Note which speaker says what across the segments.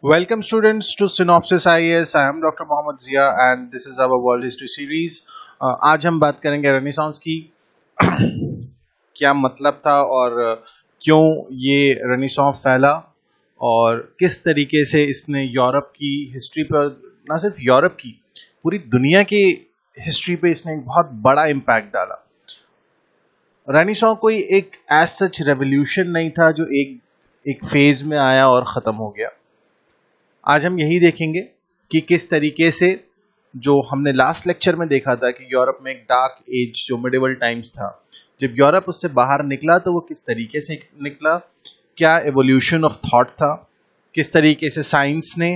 Speaker 1: Welcome students to Synopsis IAS. I am Dr. Mohammad Zia and this is our World History Series. आज हम बात करेंगे renaissance की क्या मतलब था और क्यों ये रेनेसांस फैला और किस तरीके से इसने यूरोप की हिस्ट्री पर, ना सिर्फ यूरोप की, पूरी दुनिया की हिस्ट्री पे इसने एक बहुत बड़ा इम्पैक्ट डाला। रेनेसांस कोई एक एज सच रेवोल्यूशन नहीं था जो एक फेज में आया और ख़त्म हो गया। आज हम यही देखेंगे कि किस तरीके से, जो हमने लास्ट लेक्चर में देखा था कि यूरोप में एक डार्क एज जो मिडिवल टाइम्स था, जब यूरोप उससे बाहर निकला तो वो किस तरीके से निकला, क्या एवोल्यूशन ऑफ थॉट था, किस तरीके से साइंस ने,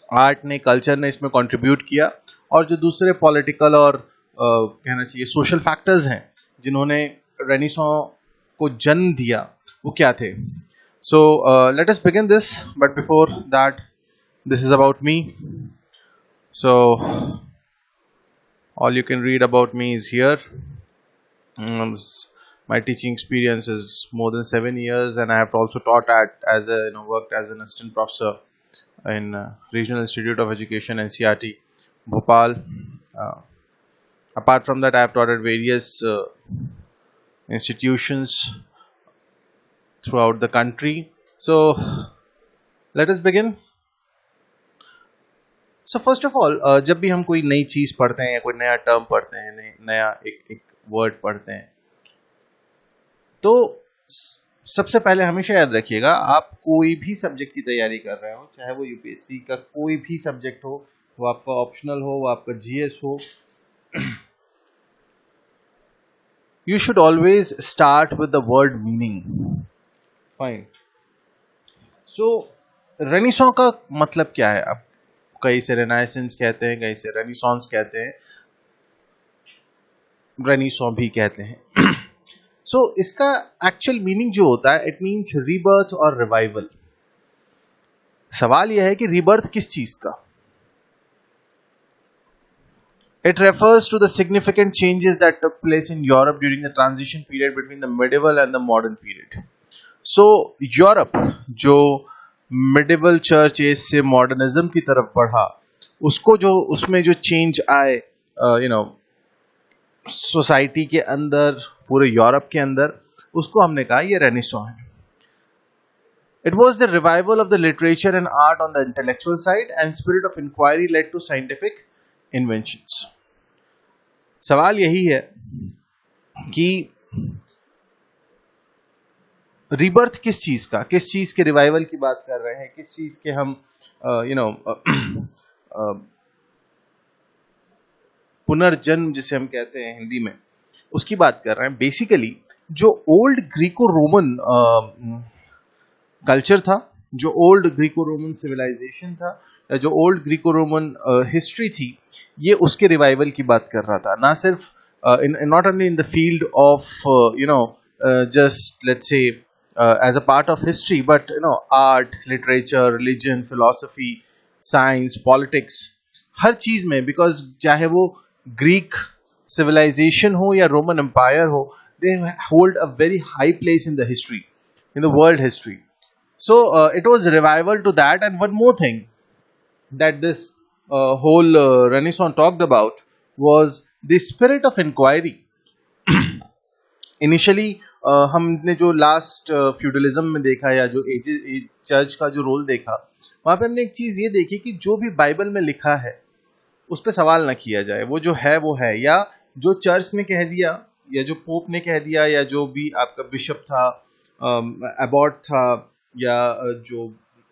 Speaker 1: आर्ट ने, कल्चर ने इसमें कंट्रीब्यूट किया, और जो दूसरे पॉलिटिकल और कहना चाहिए सोशल फैक्टर्स हैं जिन्होंने रेनेसांस को जन्म दिया, वो क्या थे। So let us begin this, but before that, this is about me. So all you can read about me is here. My teaching experience is more than 7 years, and I have also taught worked as an assistant professor in Regional Institute of Education NCERT, Bhopal. Apart from that, I have taught at various institutions throughout the country. So let us begin. So first of all, जब भी हम कोई नई चीज पढ़ते हैं या कोई नया टर्म पढ़ते हैं, नया एक वर्ड पढ़ते हैं, तो सबसे पहले हमेशा याद रखिएगा, आप कोई भी सब्जेक्ट की तैयारी कर रहे हो, चाहे वो यूपीएससी का कोई भी सब्जेक्ट हो, वो आपका ऑप्शनल हो, वो आपका जीएस हो, you should always start with the word meaning. Fine. So renaissance का मतलब क्या है? अब कई से रेनाइसेंस कहते हैं, कई से रेनेसांस कहते हैं, रेनेसांस भी कहते हैं। सो इसका एक्चुअल मीनिंग जो होता है, इट मीन्स रीबर्थ और रिवाइवल। सवाल यह है कि रीबर्थ किस चीज का? It refers to the significant changes that took place in Europe during the transition period between the medieval and the modern period. So Europe जो मिडिवल चर्च एज से मॉडर्निज्म की तरफ बढ़ा, उसको जो उसमें जो चेंज आए सोसाइटी के अंदर, पूरे यूरोप के अंदर, उसको हमने कहा ये रेनेसांस है। It was the revival of the literature and art on the intellectual side and spirit of inquiry led to scientific inventions. सवाल यही है कि रीबर्थ किस चीज का, किस चीज के रिवाइवल की बात कर रहे हैं, किस चीज के हम पुनर्जन्म जिसे हम कहते हैं हिंदी में, उसकी बात कर रहे हैं। बेसिकली जो ओल्ड ग्रीको रोमन कल्चर था, जो ओल्ड ग्रीको रोमन सिविलाइजेशन था, या जो ओल्ड ग्रीको रोमन हिस्ट्री थी, ये उसके रिवाइवल की बात कर रहा था। ना सिर्फ not only in the field of just let's say as a part of history, but art, literature, religion, philosophy, science, politics, हर चीज में, because चाहे वो ग्रीक civilization हो या रोमन empire हो, they hold a very high place in the history, in the world history. So it was a revival to that. And one more thing that this whole Renaissance talked about was the spirit of inquiry. Initially हमने जो last feudalism में देखा, या जो church का जो role देखा, वहां पे हमने एक चीज ये देखी कि जो भी बाइबल में लिखा है उस पर सवाल ना किया जाए, वो जो है वो है, या जो चर्च ने कह दिया, या जो पोप ने कह दिया, या जो भी आपका बिशप था, एबॉट था, या जो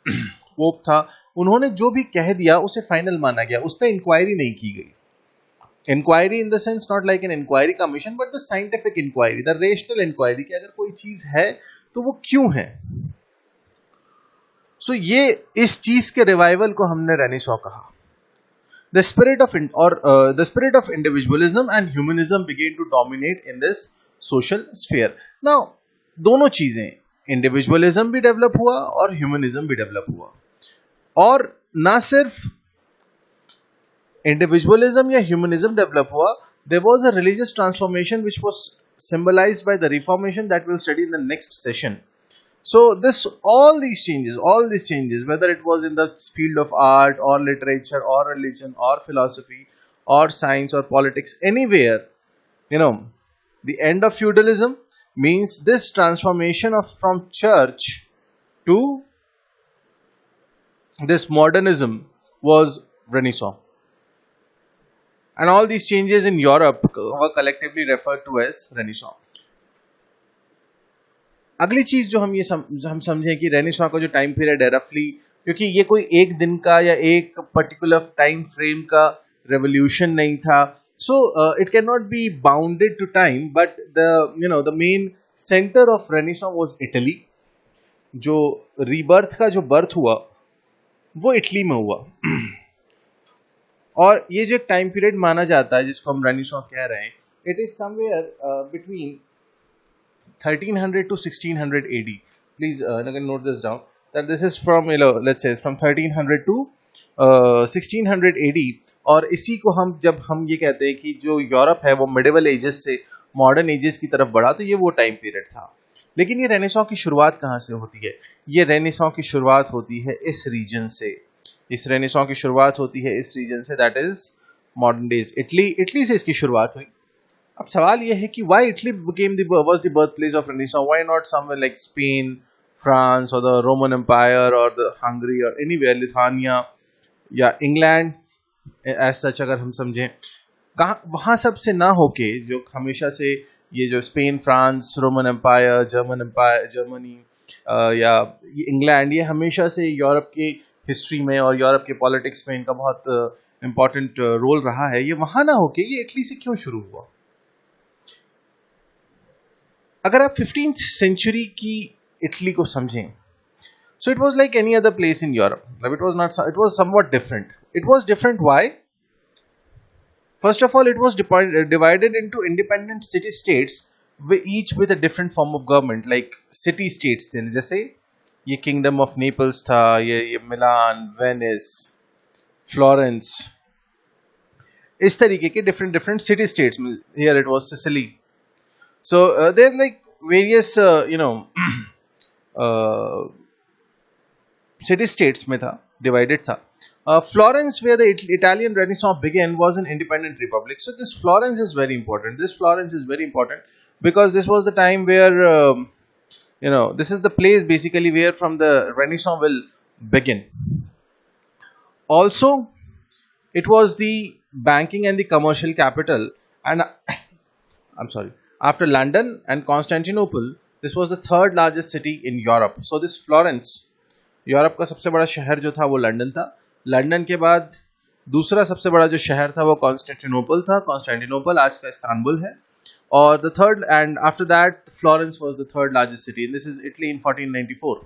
Speaker 1: पोप था, उन्होंने जो भी कह दिया उसे फाइनल माना गया, उस पर इंक्वायरी नहीं की गई। Inquiry in the sense not like an inquiry commission, but the scientific inquiry, the rational inquiry, कि अगर कोई चीज है तो वो क्यों है। सो ये इस चीज के रिवाइवल को हमने रेनेसांस कहा। The spirit of individualism and humanism began to dominate in this social sphere. Now दोनों चीजें, इंडिविजुअलिज्म भी डेवलप हुआ और ह्यूमनिज्म भी डेवलप हुआ, और ना सिर्फ इंडिविजुअलिज्म या ह्यूमनिज्म डेवलप हुआ, there was a religious transformation which was symbolized by the Reformation that we'll study in the next session. So this all these changes, whether it was in the field of art or literature or religion or philosophy or science or politics, anywhere, you know, the end of feudalism means this transformation of from church to this modernism was Renaissance. And all these changes in Europe were collectively referred to as Renaissance. अगली चीज जो हम समझें कि renaissance का जो time period है रफली, क्योंकि ये कोई एक दिन का या एक पर्टिकुलर टाइम फ्रेम का रेवोल्यूशन नहीं था, so it can not be bounded to time, but the main centre of renaissance was Italy. जो रीबर्थ का जो बर्थ हुआ वो इटली में हुआ. और ये जो टाइम पीरियड माना जाता है जिसको हम रेनेसां कह रहे हैं, it is somewhere between 1300 to 1600 AD. Please note this down. That this is from, let's say, from 1300 to 1600 AD. और इसी को जब हम ये कहते हैं कि जो यूरोप है वो मिडिवल एजेस से मॉडर्न एजेस की तरफ बढ़ा, तो ये वो टाइम पीरियड था. लेकिन ये रेनेसां की शुरुआत कहाँ से होती है? ये रेनेसां की शुरुआत होती है इस रीजन से. इस रेनेसां की शुरुआत होती है इस रीजन से, that is modern days Italy. Italy से इसकी शुरुआत हुई. अब सवाल यह है कि why Italy was the birthplace of Renaissance? Why not somewhere like Spain, France, or the Roman Empire, or the Hungary, or anywhere, Lithuania, या England, as such अगर हम समझें, कहाँ वहाँ सब से ना होके जो हमेशा से ये जो Spain, France, Roman empire, Germany या इंग्लैंड, ये हमेशा से यूरोप के हिस्ट्री में और यूरोप के पॉलिटिक्स में इनका बहुत इंपॉर्टेंट रोल रहा है. ये वहाँ ना होके ये इटली से क्यों शुरू हुआ? अगर आप 15th सेंचुरी की इटली को समझें, so it was like any other place in Europe. It was somewhat different. It was different. Why? First of all, it was divided into independent city states, each with a different form of government, like city states थे. जैसे ये Kingdom of Naples था, ये मिलान, Venice, Florence, इस तरीके के different city states. Here it was Sicily. So they're like various city states में था, divided था. Florence, where the Italian Renaissance began, was an independent republic. So this Florence is very important. Because this was the time where this is the place basically where from the Renaissance will begin. Also, it was the banking and the commercial capital, and I'm sorry, after London and Constantinople, this was the third largest city in Europe. So this Florence, Europe का सबसे बड़ा शहर जो था वो London था. London के बाद दूसरा सबसे बड़ा जो शहर था वो कॉन्स्टेंटिनोपल था. कॉन्स्टेंटिनोपल आज का इस्तांबुल है. और the third, and after that Florence was the third largest city. This is Italy in 1494.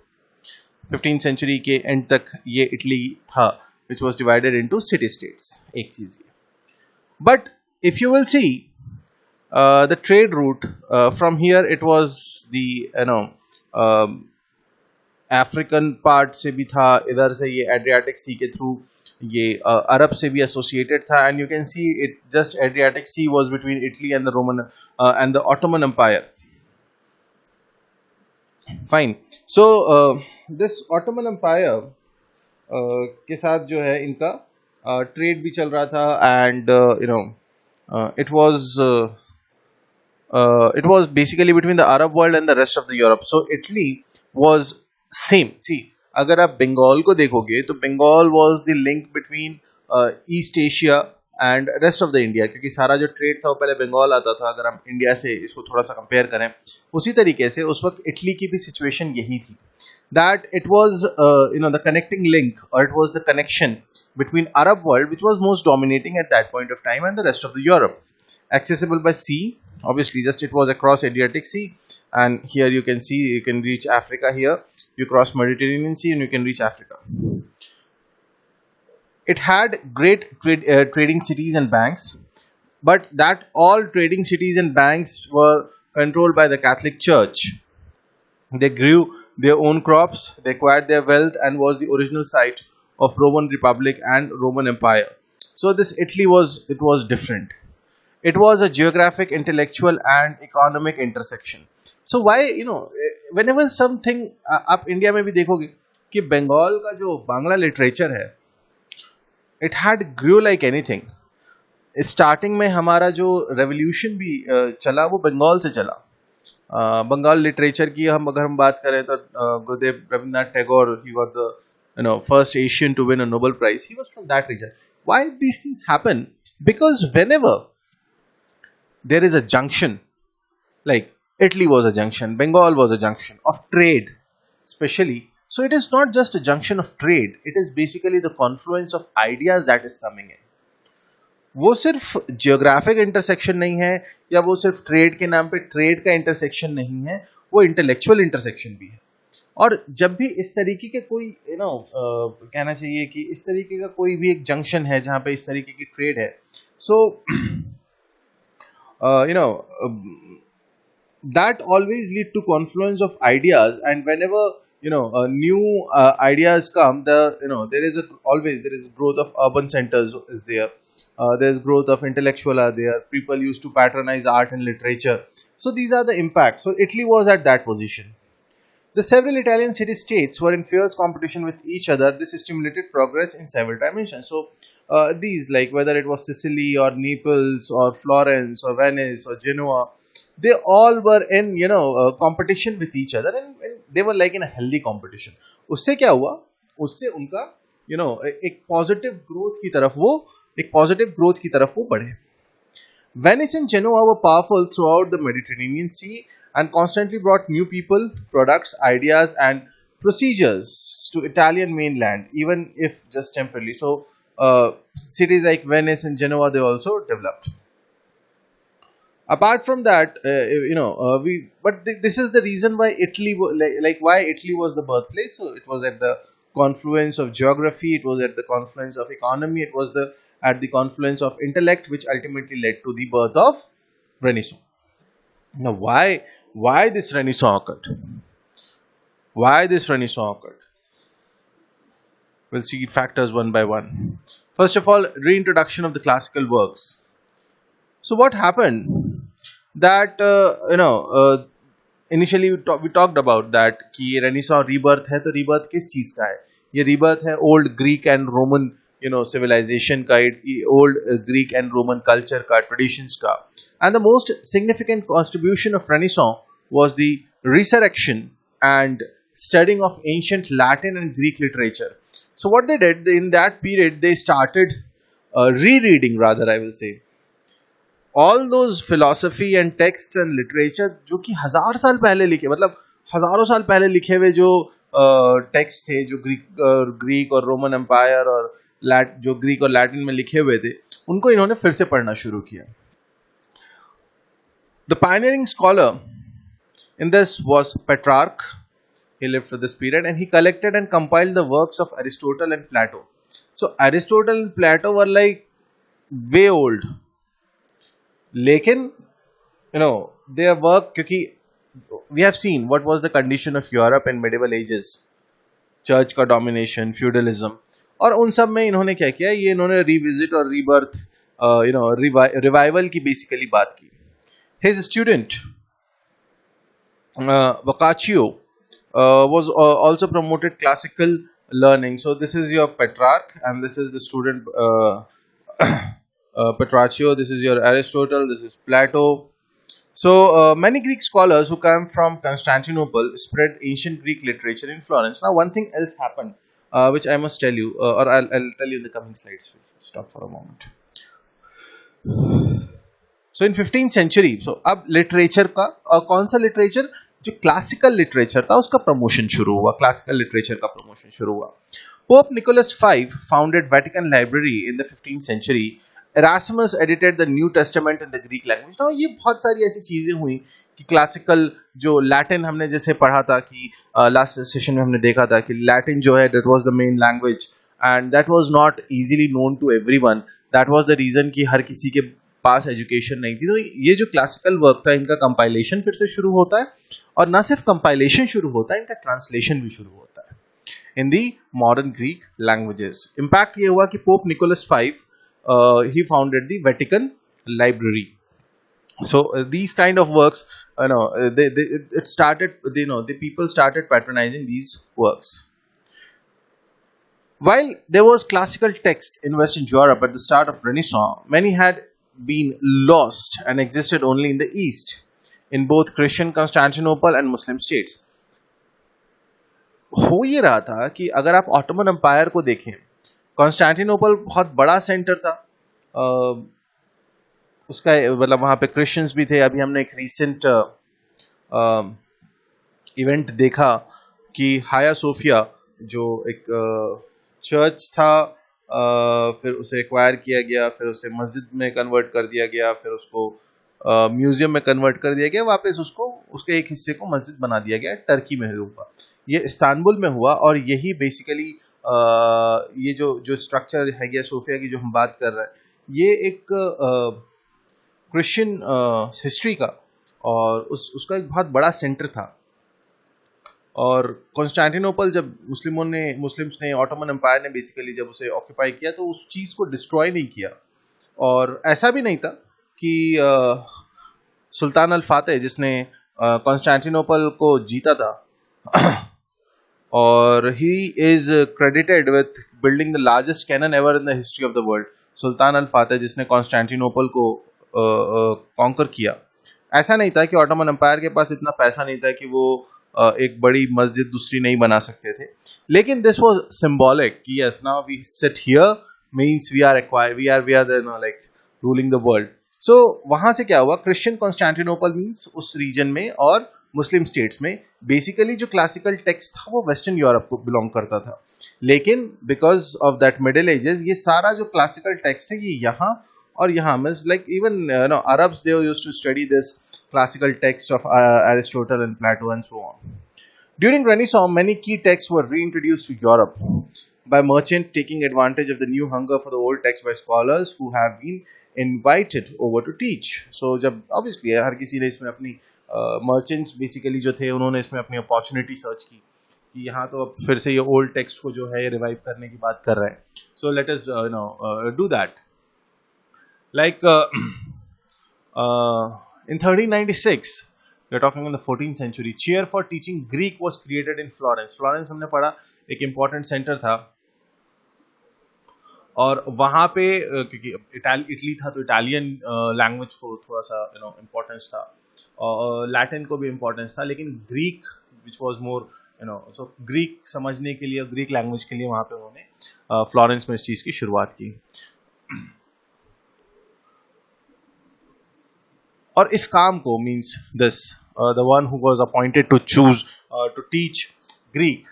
Speaker 1: 15th century के एंड तक ये इटली था, which was divided into city states. एक चीज ये. But if you will see the trade route from here, it was the African part से भी था, इधर से ये एड्रियाटिक सी के थ्रू ये अरब से भी एसोसिएटेड था. And you can see it just Adriatic sea was between Italy and the Roman and the Ottoman empire. Fine. So this Ottoman empire के साथ जो है इनका ट्रेड भी चल रहा था. And it was basically between the Arab world and the rest of the Europe. So Italy was same. See, अगर आप बंगाल को देखोगे तो Bengal was the link between East Asia and rest of the India, क्योंकि सारा जो ट्रेड था वो पहले बंगाल आता था. अगर हम इंडिया से इसको थोड़ा सा कंपेयर करें, उसी तरीके से उस वक्त इटली की भी सिचुएशन यही थी, that it was the connecting link, or it was the connection between Arab world, which was most dominating at that point of time, and the rest of the Europe, accessible by sea. Obviously, just it was across Adriatic Sea, and here you can see you can reach Africa. Here you cross Mediterranean Sea and you can reach Africa. It had great trading cities and banks, but that all trading cities and banks were controlled by the Catholic Church. They grew their own crops, they acquired their wealth, and was the original site of Roman Republic and Roman Empire. So this Italy was different. It was a geographic, intellectual, and economic intersection. So why whenever something, आप India में भी देखोगे कि बंगाल का जो Bangla literature है, it had grew like anything. Starting में हमारा जो रेवोल्यूशन भी चला वो बंगाल से चला. बंगाल लिटरेचर की अगर हम बात करें तो गुरुदेव Rabindranath Tagore, he was the first Asian to win a Nobel Prize. He was from that region. Why these things happen? Because whenever there is a junction, like Italy was a junction, Bengal was a junction of trade, especially. So it is not just a junction of trade. It is basically the confluence of ideas that is coming in. वो सिर्फ geographic intersection नहीं है, या वो सिर्फ trade के नाम पे ट्रेड का इंटरसेक्शन नहीं है, वो इंटेलेक्चुअल इंटरसेक्शन भी है. और जब भी इस तरीके के कोई कहना चाहिए कि इस तरीके का कोई भी एक जंक्शन है जहां पे इस तरीके की ट्रेड है, सो that always lead to confluence of ideas, and whenever new ideas come, there is growth of urban centers is there. There's growth of intellectual are there. People used to patronize art and literature. So these are the impacts. So Italy was at that position. The several Italian city-states were in fierce competition with each other. This stimulated progress in several dimensions. So these, like whether it was Sicily or Naples or Florence or Venice or Genoa, they all were in competition with each other, and they were like in a healthy competition. उससे क्या हुआ? उससे उनका एक positive growth की तरफ वो बढ़े. Venice and Genoa were powerful throughout the Mediterranean Sea and constantly brought new people, products, ideas, and procedures to Italian mainland, even if just temporarily. So, cities like Venice and Genoa, they also developed. Apart from that, this is the reason why Italy, why Italy was the birthplace. So, it was at the confluence of geography, it was at the confluence of economy, it was at the confluence of intellect, which ultimately led to the birth of Renaissance. Now, why this Renaissance occurred? Why this Renaissance occurred? We'll see factors one by one. First of all, reintroduction of the classical works. So what happened? That initially we talked about that कि ये Renaissance rebirth है, तो rebirth किस चीज का है? ये rebirth है old Greek and Roman civilization का, old Greek and Roman culture का, traditions का. And the most significant contribution of Renaissance was the resurrection and studying of ancient Latin and Greek literature. So what they did in that period, they started rereading, rather I will say, all those philosophy and texts and literature जो कि हजार साल पहले लिखे, मतलब हजारों साल पहले लिखे हुए जो टेक्स्ट थे, जो ग्रीक और रोमन एम्पायर और जो ग्रीक और लैटिन में लिखे हुए थे, उनको इन्होंने फिर से पढ़ना शुरू किया. The pioneering scholar in this was Petrarch. He lived for this period, and he collected and compiled the works of Aristotle and Plato. So Aristotle and Plato were like way old, लेकिन their work, क्योंकि we have seen what was the condition of Europe in medieval ages, church का domination, feudalism, और उन सब में इन्होंने क्या किया, ये इन्होंने रिविजिट और रीबर्थ रिवाइवल की बेसिकली बात की. His student Boccaccio was also promoted classical learning. So this is your Petrarch, and this is the student Petraccio. This is your Aristotle. This is Plato. So many Greek scholars who came from Constantinople spread ancient Greek literature in Florence. Now one thing else happened, which I must tell you, or I'll tell you in the coming slides. Stop for a moment. So in 15th century, so अब literature का, और कौन सा literature, जो classical literature था उसका promotion शुरू हुआ, क्लासिकल लिटरेचर का प्रमोशन शुरू हुआ. Pope Nicholas V founded Vatican Library in the 15th century. Erasmus edited the New Testament in the Greek language. Now ये बहुत सारी ऐसी चीजें हुई कि क्लासिकल जो लैटिन हमने जैसे पढ़ा था कि लास्ट सेशन में हमने देखा था कि लैटिन जो है that was the main language and that was not easily known to everyone. That was the reason कि हर किसी के पास एजुकेशन नहीं थी. तो ये जो क्लासिकल वर्क था, इनका कंपाइलेशन फिर से शुरू होता है, और ना सिर्फ कंपाइलेशन शुरू होता है, इनका ट्रांसलेशन भी शुरू होता है in the modern Greek languages. Impact ये हुआ कि pope Nicholas V he founded the Vatican Library. So these kind of works it started, the people started patronizing these works. While there was classical text in Western Europe at the start of Renaissance, many had been lost and existed only in the East, in both Christian Constantinople and Muslim states. हो ये रहा था कि अगर आप Ottoman empire को देखें, Constantinople बहुत बड़ा सेंटर था, उसका मतलब वहां पे क्रिश्चियंस भी थे. अभी हमने एक रीसेंट इवेंट देखा कि हाया सोफिया जो एक चर्च था, फिर उसे एक्वायर किया गया, फिर उसे मस्जिद में कन्वर्ट कर दिया गया, फिर उसको म्यूजियम में कन्वर्ट कर दिया गया, वापस उसको उसके एक हिस्से को मस्जिद बना दिया गया टर्की में हुआ. ये इस्तांबुल में हुआ और यही बेसिकली ये जो स्ट्रक्चर है या सोफिया की जो हम बात कर रहे हैं, ये एक क्रिश्चियन हिस्ट्री का और उसका एक बहुत बड़ा सेंटर था. और कॉन्स्टेंटिनोपल जब मुस्लिम्स ने ऑटोमन एम्पायर ने बेसिकली जब उसे ऑक्यूपाई किया तो उस चीज को डिस्ट्रॉय नहीं किया. और ऐसा भी नहीं था कि सुल्तान अल फातेह जिसने कॉन्स्टेंटिनोपल को जीता था और he is credited with building the largest cannon ever in the history of the world. Sultan Al Fateh जिसने कॉन्स्टेंटिनोपल को कॉन्कर किया. ऐसा नहीं था कि ऑटोमन एम्पायर के पास इतना पैसा नहीं था कि वो एक बड़ी मस्जिद दूसरी नहीं बना सकते थे, लेकिन दिस वाज सिंबॉलिक कि yes now we sit here means we are like ruling the world. So वहां से क्या हुआ, क्रिश्चियन कॉन्स्टेंटिनोपल मींस उस रीजन में और मुस्लिम स्टेट्स में बेसिकली जो क्लासिकल टेक्स्ट था वो वेस्टर्न यूरोप को बिलोंग करता था. लेकिन because of that middle ages ये सारा जो क्लासिकल टेक्स्ट है ये यहाँ और यहाँ means like even Arabs they used to study this classical texts of Aristotle and Plato and so on. During Renaissance, many key texts were reintroduced to Europe by merchants taking advantage of the new hunger for the old texts by scholars who have been invited over to teach. So, जब obviously हर किसी ने इसमें अपनी merchants basically जो थे उन्होंने इसमें अपनी opportunity search की कि यहाँ तो अब फिर से ये old text को जो है ये revive करने की बात कर रहे हैं. So let us do that. Like in 1396, we're talking in the 14th century, chair for teaching Greek was created in Florence. Florence हमने पढ़ा एक important center था और वहाँ पे क्योंकि इटली था तो इटालियन लैंग्वेज को थोड़ा सा इम्पोर्टेंस था और लैटिन को भी इम्पोर्टेंस था, लेकिन Greek which was more so Greek समझने के लिए, ग्रीक लैंग्वेज के लिए वहाँ पे उन्होंने फ्लोरेंस में इस चीज़ की शुरुआत की. और इस काम को means this the one who was appointed to choose to teach Greek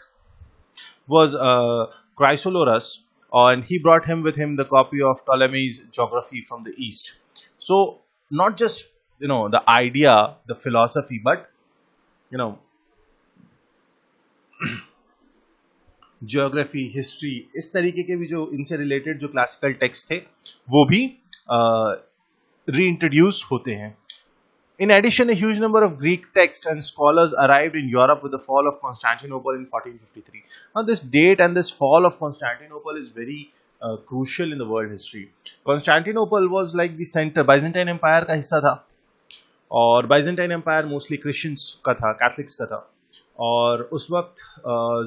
Speaker 1: was Chrysoloras and he brought him with him the copy of Ptolemy's geography from the east. So not just the idea, the philosophy, but geography, history, इस तरीके के भी जो इनसे related जो classical text थे वो भी reintroduce होते हैं. In addition, a huge number of Greek texts and scholars arrived in Europe with the fall of Constantinople in 1453. Now, this date and this fall of Constantinople is very crucial in the world history. Constantinople was like the center, Byzantine Empire का हिस्सा था और Byzantine Empire mostly Christians का था, Catholics का था. और उस वक्त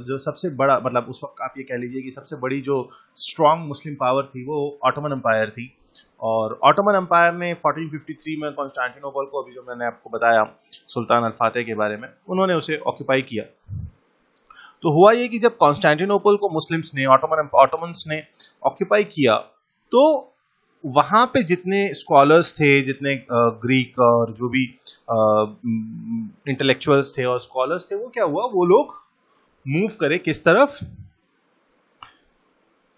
Speaker 1: जो सबसे बड़ा, मतलब उस वक्त आप ये कह लीजिए कि सबसे बड़ी जो स्ट्रॉन्ग मुस्लिम पावर थी वो ऑटोमन एम्पायर थी. और ऑटोमन एम्पायर ने 1453 में कॉन्स्टेंटिनोपल को, अभी जो मैंने आपको बताया सुल्तान अल फातेह के बारे में, उन्होंने उसे ऑक्यूपाई किया. तो हुआ ये कि जब कॉन्स्टेंटिनोपल को मुस्लिम्स ने, ऑटोमन्स ने ऑक्यूपाई किया तो वहां पे जितने स्कॉलर्स थे, जितने ग्रीक और जो भी इंटेलेक्चुअल्स थे और स्कॉलर्स थे, वो क्या हुआ, वो लोग मूव करे किस तरफ,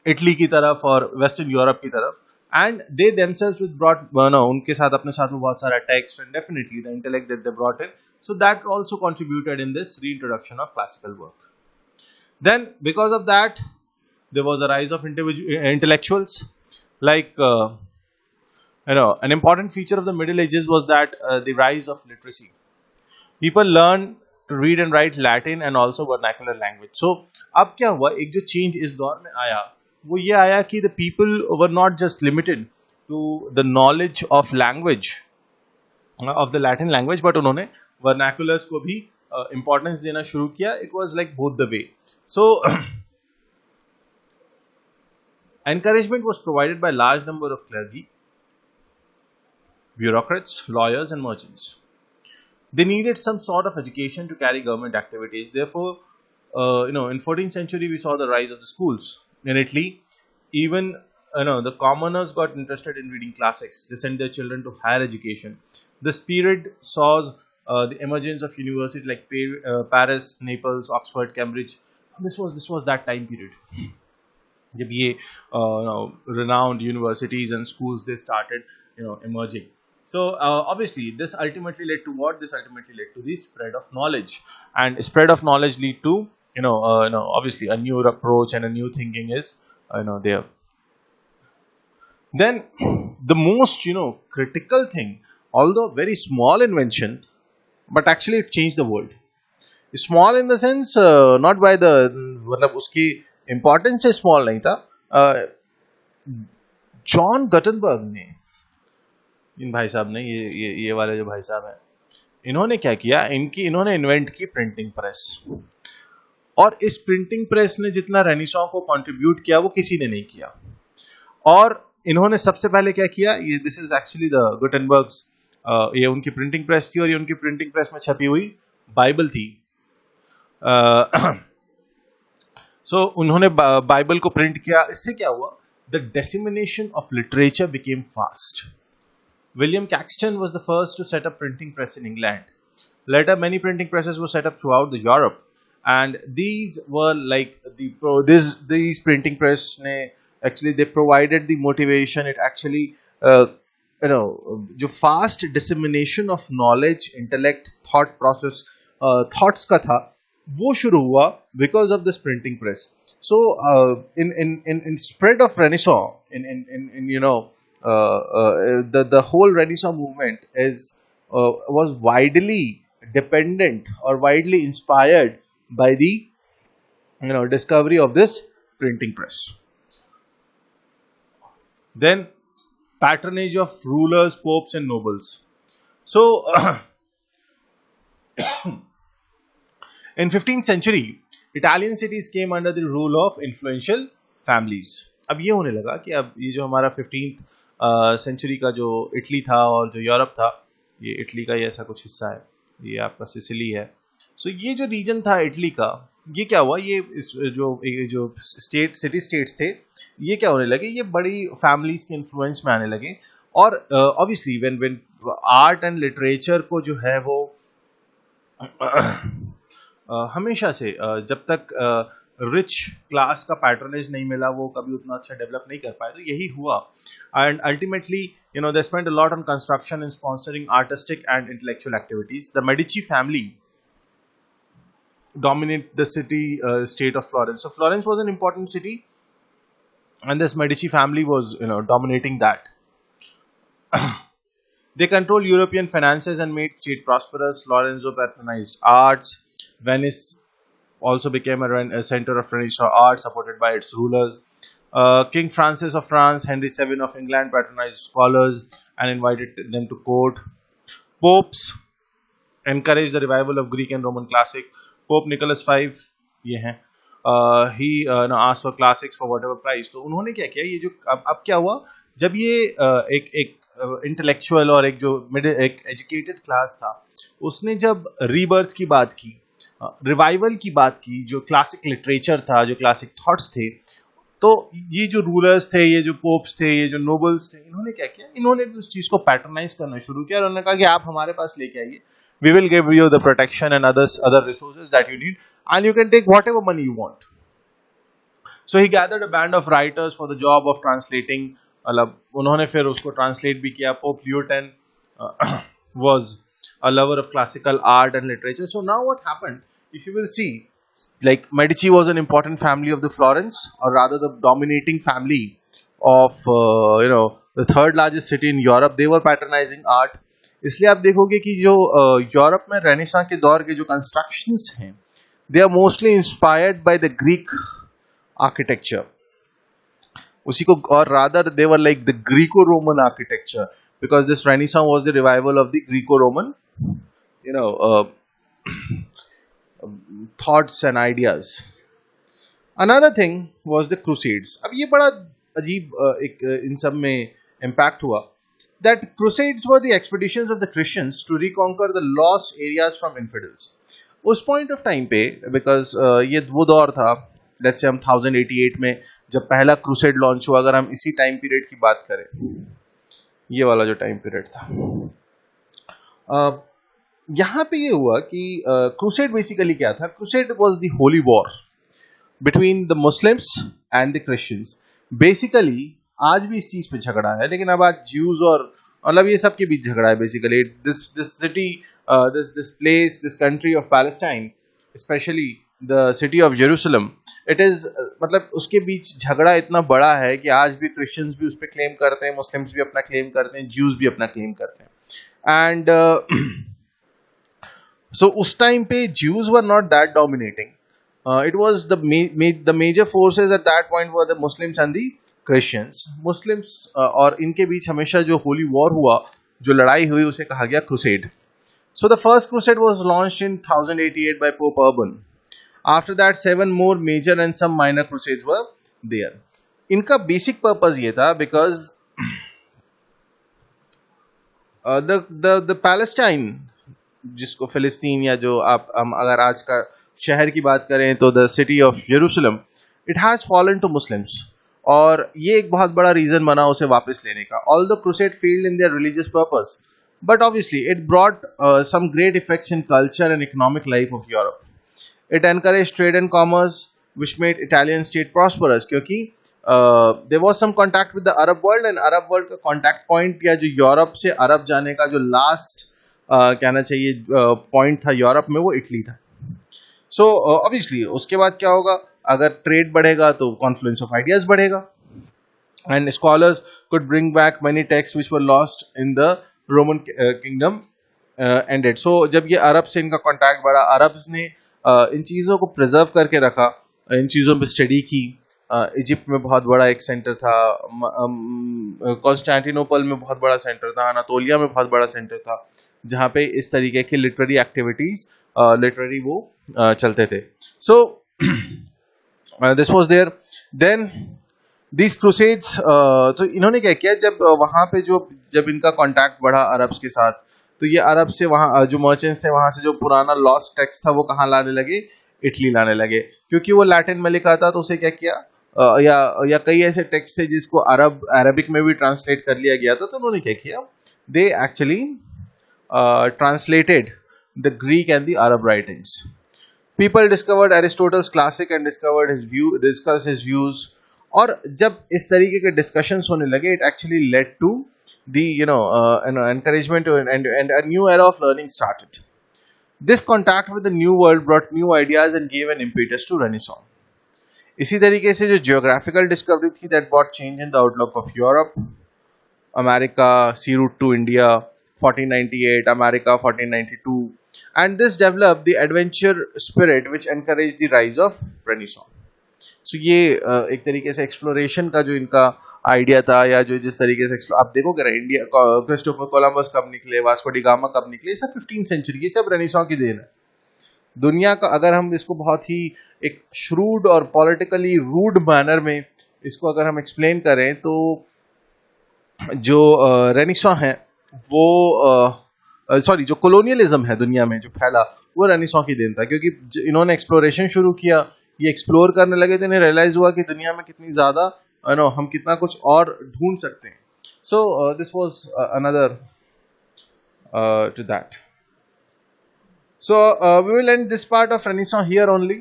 Speaker 1: इटली की तरफ और वेस्टर्न यूरोप की तरफ. And they themselves brought उनके साथ अपने साथ में बहुत सारा text and definitely the intellect that they brought in. So that also contributed in this reintroduction of classical work. Then because of that, there was a rise of intellectuals. Like an important feature of the Middle Ages was that the rise of literacy. People learned to read and write Latin and also vernacular language. So अब क्या हुआ, एक जो change इस दौर में आया वो ये आया कि the people were not just limited to the knowledge of language, of the Latin language, but उन्होंने वर्नाकुलर्स को भी इंपॉर्टेंस देना शुरू किया. It was like both the way. So encouragement was provided by large number of clergy, bureaucrats, lawyers and merchants. They needed some sort of education to carry government activities. Therefore, in 14th century we saw the rise of the schools in Italy. Even the commoners got interested in reading classics. They sent their children to higher education. This period saw the emergence of universities like Paris, Naples, Oxford, Cambridge. This was that time period जब ये renowned universities and schools they started emerging. So obviously this ultimately led to what? This ultimately led to the spread of knowledge, and spread of knowledge lead to obviously a new approach and a new thinking is there. Then the most critical thing, although very small invention, but actually it changed the world. Small in the sense not by the मतलब उसकी importance से small नहीं था. John Gutenberg ने, इन भाई साहब ने, ये वाले जो भाई साहब हैं, इन्होंने क्या किया, इन्होंने इन्वेंट की प्रिंटिंग प्रेस. और इस प्रिंटिंग प्रेस ने जितना रेनेसां को कंट्रीब्यूट किया वो किसी ने नहीं किया. और इन्होंने सबसे पहले क्या किया, ये दिस इज एक्चुअली द गुटेनबर्ग्स, ये उनकी प्रिंटिंग प्रेस थी और ये उनकी प्रिंटिंग प्रेस में छपी हुई बाइबल थी. सो उन्होंने बाइबल को प्रिंट किया. इससे क्या हुआ? The dissemination of literature became fast. William Caxton was the first to set up printing press in England. Later many printing presses were set up throughout the Europe, and these were like these printing press ne actually they provided the motivation. It actually जो fast dissemination of knowledge, intellect, thought process, thoughts का था, वो शुरू हुआ because of this printing press. So in spread of Renaissance, in the whole Renaissance movement was widely dependent or widely inspired by the discovery of this printing press. Then patronage of rulers, popes and nobles. So in 15th century Italian cities came under the rule of influential families. अब ये होने लगा कि अब ये जो हमारा 15th century का जो इटली था और जो यूरोप था, ये इटली का ये ऐसा कुछ हिस्सा है, ये आपका सिसिली है. सो ये जो रीजन था इटली का, ये क्या हुआ, ये जो सिटी स्टेट्स थे, ये क्या होने लगे, ये बड़ी फैमिलीज के इन्फ्लुएंस में आने लगे. और obviously when art and literature को जो है वो हमेशा से जब तक रिच क्लास का पैटर्नेज नहीं मिला, वो कभी उतना अच्छा डेवलप नहीं कर पाए. तो यही हुआ. And ultimately they spent a lot on construction and sponsoring artistic and intellectual activities. The Medici family dominate the city state of Florence. So Florence was an important city, and this Medici family was dominating that. They controlled European finances and made state prosperous. Lorenzo patronized arts. Venice also became a center of Renaissance art, supported by its rulers. King Francis of France, Henry VII of England patronized scholars and invited them to court. Popes encouraged the revival of Greek and Roman classic. Pope Nicholas V, ये हैं, he asked for classics for whatever price. तो उन्होंने क्या किया, ये जो अब क्या हुआ, जब ये एक इंटेलेक्चुअल और एक एजुकेटेड क्लास था, उसने जब रीबर्थ की बात की, रिवाइवल की बात की, जो क्लासिक लिटरेचर था, जो क्लासिक थॉट्स थे, तो ये जो रूलर्स थे, ये जो पोप्स थे, ये जो नोबल्स थे, इन्होंने क्या किया, इन्होंने उस चीज को पैटर्नाइज करना शुरू किया और उन्होंने कहा कि आप हमारे पास लेके आइए, we will give you the protection and other resources that you need, and you can take whatever money you want. So he gathered a band of writers for the job of translating. मतलब उन्होंने फिर उसको translate भी किया. Pope Leo X was a lover of classical art and literature. So now what happened, if you will see, like Medici was an important family of the Florence, or rather the dominating family of the third largest city in Europe. They were patronizing art. इसलिए आप देखोगे कि जो Europe में renaissance के दौर के जो कंस्ट्रक्शंस हैं, they are mostly inspired by the Greek architecture. उसी को, और rather they were like the Greco-Roman architecture, because this Renaissance was the revival of the Greco-Roman you know uh, thoughts and ideas. Another thing was the crusades. अब ये बड़ा अजीब एक इन सब में impact हुआ that crusades were the expeditions of the Christians to reconquer the lost areas from infidels. उस point of time पे because ये वो दौर था, let's say हम 1088 में जब पहला crusade launch हुआ, अगर हम इसी time period की बात करें, ये वाला जो time period था, यहाँ पे ये हुआ कि crusade basically क्या था? Crusade was the holy war between the Muslims and the Christians. Basically आज भी इस चीज पे झगड़ा है, लेकिन अब आज Jews और मतलब ये सब के बीच झगड़ा है. Basically this city, this place, this country of Palestine, especially the city of Jerusalem, it is मतलब उसके बीच झगड़ा इतना बड़ा है कि आज भी Christians भी उस पे claim करते हैं, Muslims भी अपना claim करते हैं, Jews भी अपना claim करते हैं. And so उस time पे Jews were not that dominating. It was the major forces at that point were the Muslims and the Christians. Muslims और इनके बीच हमेशा जो holy war हुआ, जो लड़ाई हुई, उसे कहा गया crusade. So the first crusade was launched in 1088 by Pope Urban. After that 7 more major and some minor crusades were there. इनका basic purpose ये था because the Palestine, जिसको फिलिस्तीन या जो आप हम अगर आज का शहर की बात करें तो the city of Jerusalem, it has fallen to Muslims, और ये एक बहुत बड़ा रीजन बना उसे वापस लेने का. All the crusade failed in their religious purpose, but obviously it brought some great effects in culture and economic life of Europe. It encourage trade and commerce which made Italian state prosperous, क्योंकि there was some contact with the Arab world, and Arab world का contact point या जो Europe से अरब जाने का जो last कहना चाहिए पॉइंट था यूरोप में, वो इटली था. सो ऑब्वियसली उसके बाद क्या होगा, अगर ट्रेड बढ़ेगा तो कॉन्फ्लुएंस ऑफ आइडियाज बढ़ेगा, and scholars could bring back many text which were lost in the Roman kingdom ended. So जब ये अरब से इनका कांटेक्ट बढ़ा, अरब्स ने इन चीज़ों को प्रिजर्व करके रखा, इन चीज़ों पे स्टडी की. इजिप्ट में बहुत बड़ा एक सेंटर था, कॉन्स्टेंटिनोपल में बहुत बड़ा सेंटर था, अनातोलिया में बहुत बड़ा सेंटर था, जहाँ पे इस तरीके की लिटरेरी एक्टिविटीज लिटरेरी वो चलते थे. So this was there. Then this crusades, तो इन्होंने क्या किया, जब वहाँ पे जब इनका कांटेक्ट बढ़ा अरब्स के साथ, तो ये अरब से वहाँ जो मर्चेंट्स थे, वहाँ से जो पुराना लॉस्ट टेक्स्ट था वो कहाँ लाने लगे, इटली लाने लगे, क्योंकि वो लैटिन में लिखा था. तो उसे क्या किया, या कई ऐसे टेक्स्ट थे जिसको अरबिक में भी ट्रांसलेट कर लिया गया था. तो उन्होंने क्या किया, they actually translated the Greek and the Arab writings. People discovered Aristotle's classic and discussed his views. और जब इस तरीके के discussions होने लगे, it actually led to the encouragement and a new era of learning started. This contact with the new world brought new ideas and gave an impetus to Renaissance. इसी तरीके से जो geographical discovery थी, that brought change in the outlook of Europe, America, sea route to India, 1498, America 1492, and this developed the adventure spirit which encouraged the rise of Renaissance. So ये एक तरीके से exploration का जो इनका आइडिया था, या जो जिस तरीके से आप देखोगे ना, इंडिया क्रिस्टोफर कोलंबस कब निकले, वास्को डी गामा कब निकले, सब 15th सेंचुरी, ये सब रेनेसां की देन है. दुनिया का अगर हम इसको बहुत ही एक श्रूड और पॉलिटिकली रूड मैनर में इसको अगर हम एक्सप्लेन करें, तो जो रेनेसां है वो सॉरी जो कोलोनियलिज्म है दुनिया में जो फैला, वो रेनेसां की देन था, क्योंकि इन्होंने एक्सप्लोरेशन शुरू किया, ये एक्सप्लोर करने लगे, तो इन्हें रियलाइज हुआ कि दुनिया में कितनी ज्यादा हम कितना कुछ और ढूंढ सकते हैं. So this was another to that. So we will end this part of Renaissance here only.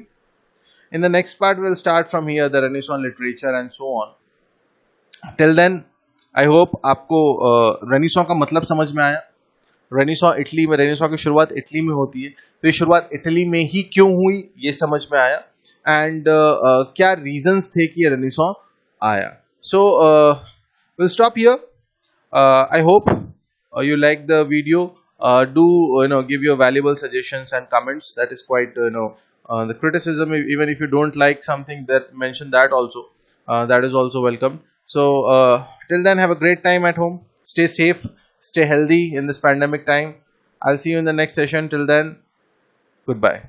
Speaker 1: In the next part, we'll start from here, the Renaissance literature and so on. Till then, I hope आपको Renaissance का मतलब समझ में आया. Renaissance Italy में, Renaissance की शुरुआत Italy में होती है, तो ये शुरुआत इटली में ही क्यों हुई, ये समझ में आया, and क्या reasons थे कि ये Renaissance आया. So we'll stop here. I hope you like the video. Do give your valuable suggestions and comments. That is quite the criticism. Even if you don't like something, that mention that also. That is also welcome. So till then, have a great time at home. Stay safe. Stay healthy in this pandemic time. I'll see you in the next session. Till then, goodbye.